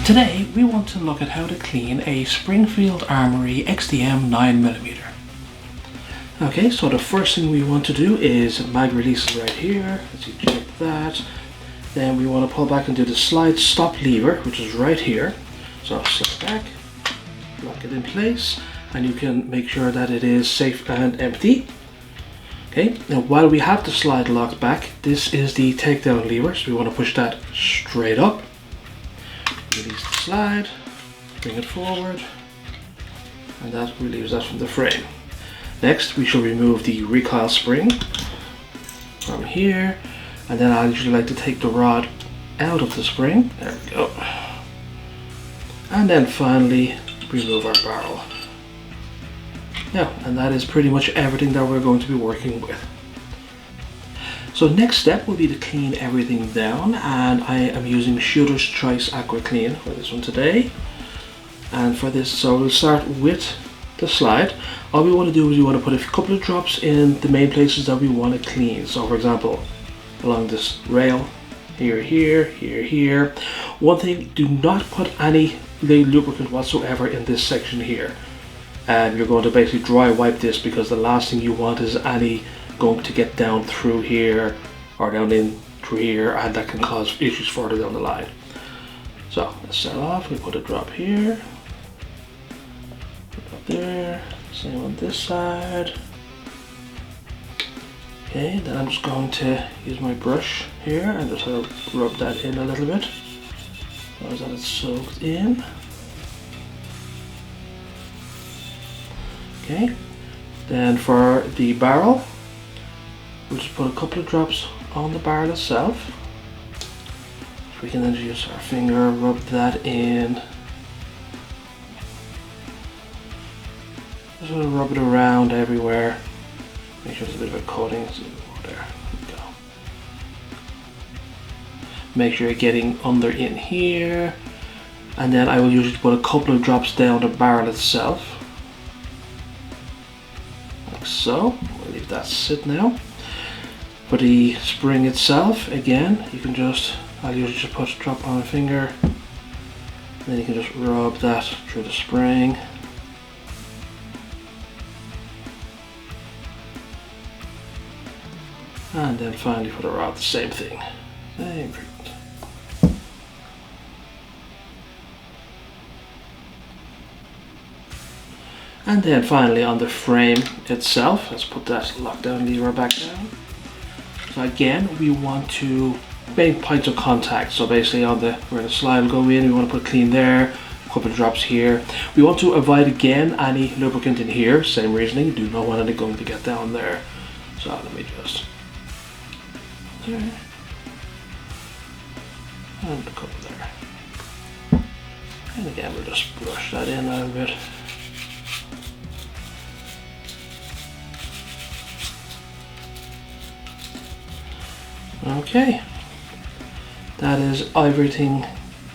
Today we want to look at how to clean a Springfield Armory XDM 9mm. Okay, so the first thing we want to do is mag releases right here. Let's see, check that. Then we want to pull back and do the slide stop lever, which is right here. So slide back, lock it in place, and you can make sure that it is safe and empty. Okay, now while we have the slide locked back, this is the takedown lever, so we want to push that straight up. Release the slide, bring it forward, and that relieves that from the frame. Next, we shall remove the recoil spring from here, and then I usually like to take the rod out of the spring. There we go. And then finally, remove our barrel. Yeah, and that is pretty much everything that we're going to be working with. So next step will be to clean everything down, and I am using Shooter's Choice Aqua Clean for this one today. And for this, so we'll start with the slide. All we want to do is we want to put a couple of drops in the main places that we want to clean. So for example, along this rail, here, here, here, here. One thing, do not put any lubricant whatsoever in this section here. And you're going to basically dry wipe this, because the last thing you want is any going to get down through here or down in through here, and that can cause issues further down the line. So let's start off. We put a drop here, drop there, same on this side. Okay, then I'm just going to use my brush here and just sort of rub that in a little bit so that it's soaked in. Okay, then for the barrel, we'll just put a couple of drops on the barrel itself. We can then use our finger, rub that in. Just sort of rub it around everywhere. Make sure there's a bit of a coating. There we go. Make sure you're getting under in here. And then I will usually put a couple of drops down the barrel itself. Like so. We'll leave that sit now. For the spring itself, again, you can just, I'll usually just put a drop on a finger, and then you can just rub that through the spring. And then finally for the rod, the same thing. Same treatment. And then finally on the frame itself, let's put that lockdown lever back down. So again, we want to make points of contact. So basically on the, where the slide will go in, we want to put clean there, a couple of drops here. We want to avoid again any lubricant in here, same reasoning, do not want any going to get down there. So let me just, there, and a couple there. And again, we'll just brush that in a little bit. Okay, that is everything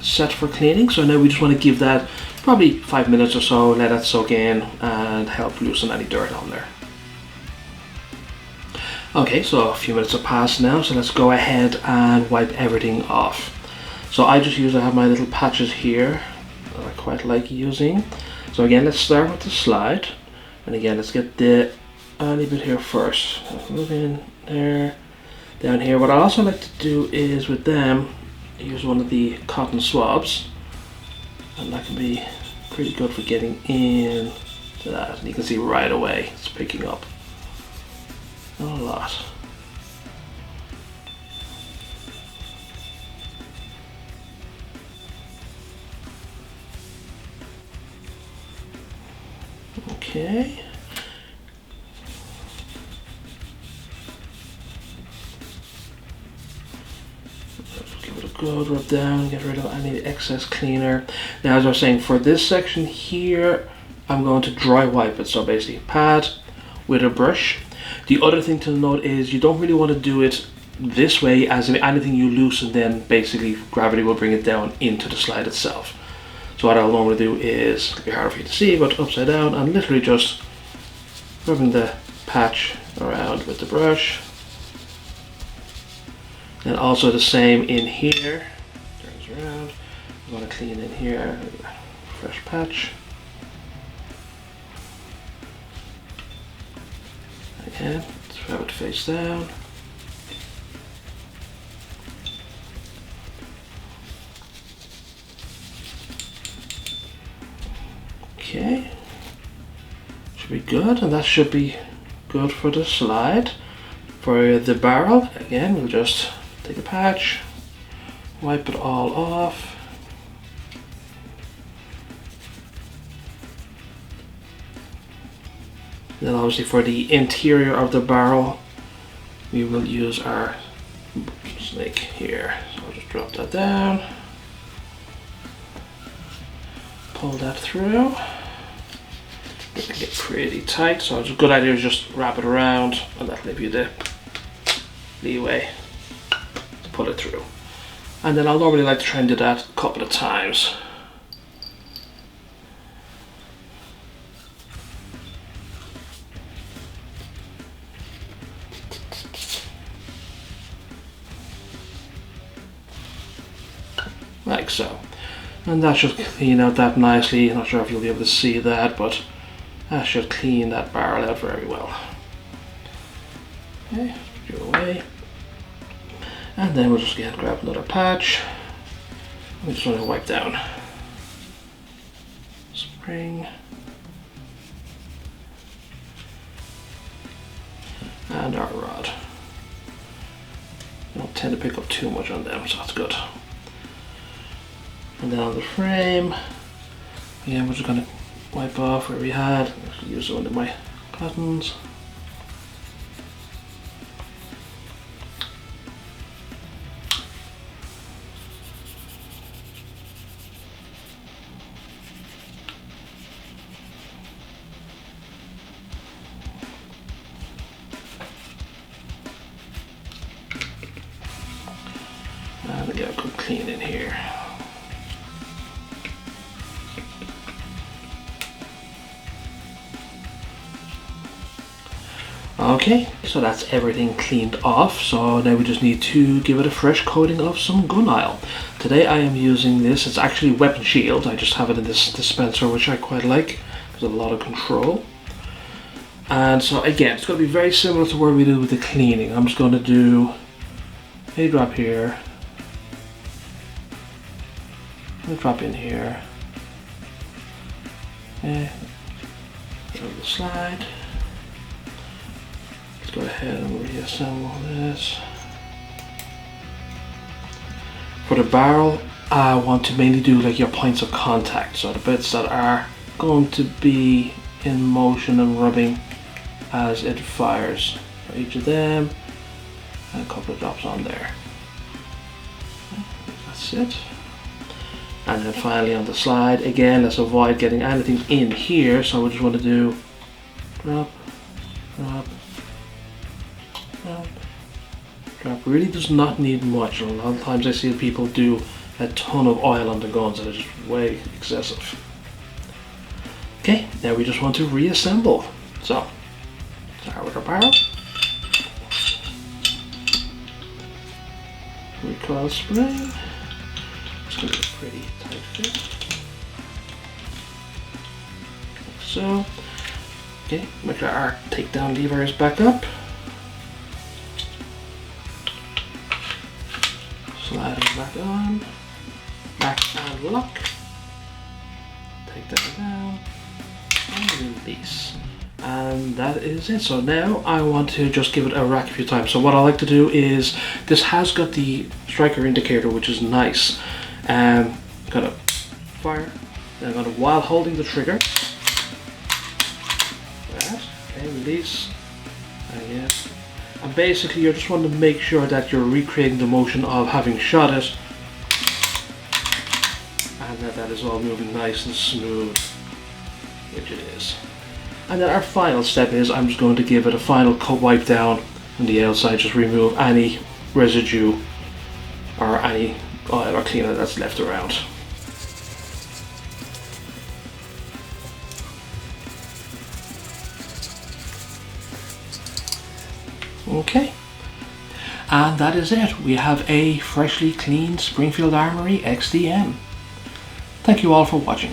set for cleaning. So now we just want to give that probably 5 minutes or so, let that soak in and help loosen any dirt on there. Okay, so a few minutes have passed now, so let's go ahead and wipe everything off. So I just usually have my little patches here that I quite like using. So again, let's start with the slide, and again let's get the early bit here first. Move in there. Down here, what I also like to do is with them use one of the cotton swabs, and that can be pretty good for getting in to that, and you can see right away it's picking up a lot. Okay. Good, rub down, get rid of any excess cleaner. Now, as I was saying, for this section here, I'm going to dry wipe it. So basically pad with a brush. The other thing to note is you don't really want to do it this way, as if anything you loosen, then basically gravity will bring it down into the slide itself. So what I'll normally do is, it'll be hard for you to see, but upside down, and literally just rubbing the patch around with the brush. And also the same in here, turns around, as going to clean in here, fresh patch. Again, let's have it face down. Okay, should be good, and that should be good for the slide. For the barrel, again, we'll just take a patch, wipe it all off. Then obviously for the interior of the barrel, we will use our snake here. So I'll just drop that down, pull that through. It can get pretty tight, so it's a good idea to just wrap it around, and that'll give you the leeway to pull it through. And then I'll normally like to try and do that a couple of times. Like so. And that should clean out that nicely. Not sure if you'll be able to see that, but that should clean that barrel out very well. Okay, put it away. And then we'll just again grab another patch. We just want to wipe down. Spring. And our rod. Don't tend to pick up too much on them, so that's good. And then on the frame, again, we're just going to wipe off where we had. I'll use one of my cottons. And again, I'll go clean in here. Okay, so that's everything cleaned off. So now we just need to give it a fresh coating of some gun oil. Today I am using this. It's actually Weapon Shield. I just have it in this dispenser, which I quite like. There's a lot of control. And so again, it's going to be very similar to what we did with the cleaning. I'm just going to do a drop here, a drop in here, okay, over the slide. Go ahead and reassemble this. For the barrel, I want to mainly do like your points of contact, so the bits that are going to be in motion and rubbing as it fires. For each of them, and a couple of drops on there. That's it. And then finally on the slide, again, let's avoid getting anything in here, so we just want to do drop, drop, drop. Really does not need much. A lot of times I see people do a ton of oil on the guns and it's just way excessive. Okay, now we just want to reassemble. So, start with our barrel. Recoil spring. It's going to be a pretty tight fit. Like so. Okay, make sure our takedown lever is back up. Slide it back on, back and lock, take that down, and release. And that is it. So now I want to just give it a rack a few times. So what I like to do is, this has got the striker indicator, which is nice. Gonna fire, then I'm gonna, while holding the trigger, that, okay, release, again. And basically you just want to make sure that you're recreating the motion of having shot it, and that is all moving nice and smooth, which it is. And then our final step is, I'm just going to give it a final coat wipe down on the outside, just remove any residue or any oil or cleaner that's left around. Okay, and that is it. We have a freshly cleaned Springfield Armory XDM. Thank you all for watching.